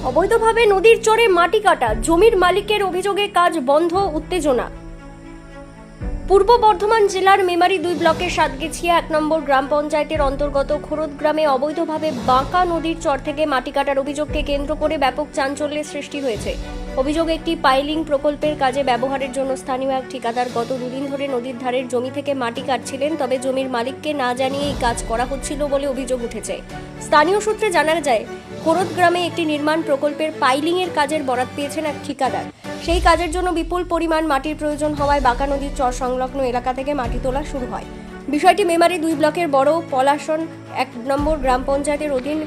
অবৈধভাবে নদীর চরে মাটি কাটা, জমির মালিকের অভিযোগে কাজ বন্ধ, উত্তেজনা। পূর্ব বর্ধমান জেলার মেমারি 2 ব্লকের সাতগেছিয়া 1 নম্বর গ্রাম পঞ্চায়েতের অন্তর্গত খোরদ গ্রামে অবৈধভাবে বাঁকা নদীর চর থেকে মাটি কাটার অভিযোগকে কেন্দ্র করে ব্যাপক চাঞ্চল্যের সৃষ্টি হয়েছে। অভিযোগ, একটি পাইলিং প্রকল্পের কাজে ব্যবহারের জন্য স্থানীয় এক ঠিকাদার গত দুদিন ধরে নদীর ধারের জমি থেকে মাটি কাটছিলেন, তবে জমির মালিককে না জানিয়ে এই কাজ করা হচ্ছিল বলে অভিযোগ উঠেছে। স্থানীয় সূত্রে জানা যায়, খোরদ গ্রামে একটি নির্মাণ প্রকল্পের পাইলিংয়ের কাজের বরাত পেয়েছেন এক ঠিকাদার। সেই কাজের জন্য বিপুল পরিমাণ মাটির প্রয়োজন হওয়ায় বাঁকা নদীর চর সংলগ্ন এলাকা থেকে মাটি তোলা শুরু হয়। বিষয়টি মেমারি 2 ব্লকের বড় পলাশন 1 নম্বর গ্রাম পঞ্চায়েতের অধীন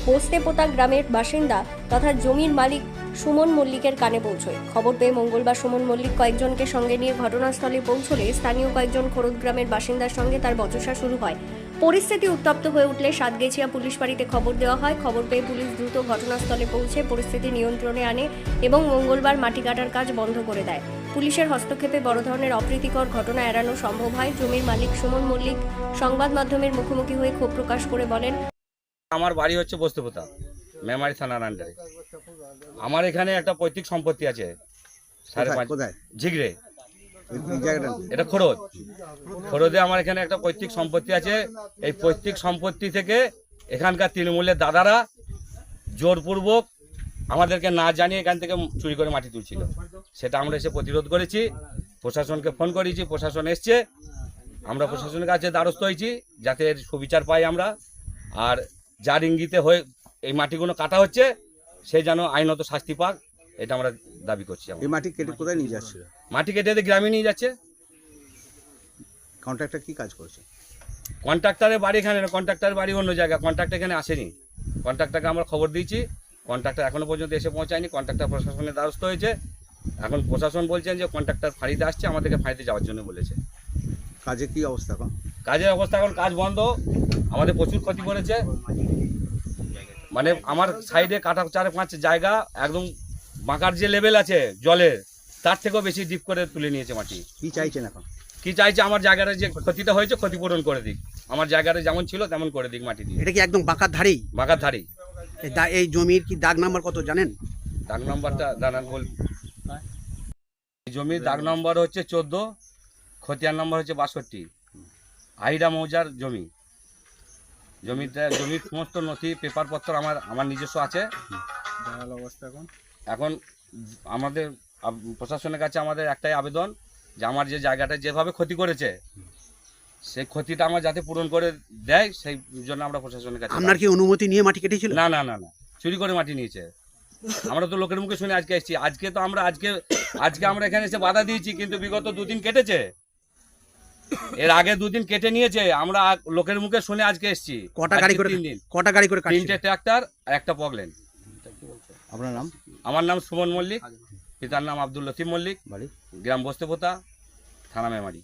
পোস্তেপোতা গ্রামের বাসিন্দা তথা জমির মালিক সুমন মল্লিকের কানে পৌঁছয়। খবর পেয়ে মঙ্গলবার সুমন মল্লিক কয়েকজনকে সঙ্গে নিয়ে ঘটনাস্থলে পৌঁছলে স্থানীয় কয়েকজন খোরদ গ্রামের বাসিন্দার সঙ্গে তার বচসা শুরু হয়। পরিস্থিতি উত্তপ্ত হয়ে উঠলে সাতগেছিয়া পুলিশ ফাঁড়িতে খবর দেওয়া হয়। খবর পেয়ে পুলিশ দ্রুত ঘটনাস্থলে পৌঁছে পরিস্থিতি নিয়ন্ত্রণে আনে এবং মঙ্গলবার মাটি কাটার কাজ বন্ধ করে দেয়। পুলিশের হস্তক্ষেপে বড় ধরনের অপ্রীতিকর ঘটনা এড়ানো সম্ভব হয়। জমির মালিক সুমন মল্লিক সংবাদ মাধ্যমের মুখোমুখি হয়ে ক্ষোভ প্রকাশ করে বলেন, আমার বাড়ি হচ্ছে পোস্তেপোতা, মেমারি থানার আন্ডারে। আমার এখানে একটা পৈতৃক সম্পত্তি আছে, ঝিগড়ে, এটা খোরদ। খোরদে আমার এখানে একটা পৈতৃক সম্পত্তি আছে। এই পৈতৃক সম্পত্তি থেকে এখানকার তৃণমূলের দাদারা জোরপূর্বক আমাদেরকে না জানিয়ে এখান থেকে চুরি করে মাটি তুলছিল। সেটা আমরা এসে প্রতিরোধ করেছি, প্রশাসনকে ফোন করেছি, প্রশাসন এসছে। আমরা প্রশাসনের কাছে দ্বারস্থ হয়েছি যাতে এর সুবিচার পাই আমরা। আর যার ইঙ্গিতে হয়ে এই মাটিগুলো কাটা হচ্ছে সে যেন আইনত শাস্তি পাক, এটা আমরা দাবি করছি। এই মাটি কেটে কোথায় নিয়ে যাচ্ছিল? মাটি কেটে গ্রামে নিয়ে যাচ্ছে। কন্ট্রাক্টর কি কাজ করছে? কন্ট্রাক্টরের বাড়ি এখানে না, কন্ট্রাক্টরের বাড়ি অন্য জায়গা। কন্ট্রাক্টর এখানে আসেনি। কন্ট্রাক্টরকে আমরা খবর দিয়েছি, কন্ট্রাক্টর এখনো পর্যন্ত এসে পৌঁছায়নি। কন্ট্রাক্টর প্রশাসনের দ্বারস্থ হয়েছে। এখন প্রশাসন বলছেন যে কন্ট্রাক্টর ফাঁড়িতে আসছে, আমাদেরকে ফাঁড়িতে যাওয়ার জন্য বলেছে। কাজে কি অবস্থা এখন? কাজের অবস্থা এখন কাজ বন্ধ। আমাদের প্রচুর ক্ষতি করেছে। মানে আমার সাইডে কাটা 4-5 জায়গা একদম বাঁকার যে লেভেল আছে জলের, তার থেকেও বেশি ডিপ করে তুলে নিয়েছে মাটি। কি চাইছেন এখন? কি চাইছে, আমার জায়গাটা যে ক্ষতিটা হয়েছে ক্ষতিপূরণ করে দিক। আমার জায়গাটা যেমন ছিল তেমন করে দিক মাটি দিয়ে। এটা কি একদম বাঁকার ধারেই? বাঁকার ধারেই। এই জমির কি দাগ নাম্বার কত জানেন? দাগ নম্বরটা দাঁড়ান বল। জমির দাগ নম্বর হচ্ছে 14, খতিয়ান নম্বর হচ্ছে 62। আহিরা মৌজার জমি। জমির সমস্ত নথি পেপারপত্র আমার নিজস্ব আছে। এখন আমাদের প্রশাসনের কাছে আমাদের একটাই আবেদন যে আমার যে জায়গাটা যেভাবে ক্ষতি করেছে সেই ক্ষতিটা আমার যাতে পূরণ করে দেয়, সেই জন্য আমরা প্রশাসনের কাছে। আপনার কি অনুমতি নিয়ে মাটি কেটেছিল? না না না না, চুরি করে মাটি নিয়েছে। আমরা তো লোকের মুখে শুনে আজকে এসেছি। আজকে আমরা এখানে এসে বাধা দিয়েছি, কিন্তু বিগত 2 দিন কেটেছে। এর আগে 2 দিন কেটে নিয়েছে। আমরা লোকের মুখে শুনে আজকে এসেছি। কটা গাড়ি করে? 3টে ট্রাক্টর আর একটা পগলেন। আপনার নাম? আমার নাম সুমন মল্লিক, পিতার নাম আব্দুল লতিফ মল্লিক, গ্রাম পোস্তেপোতা, থানা মেমারি।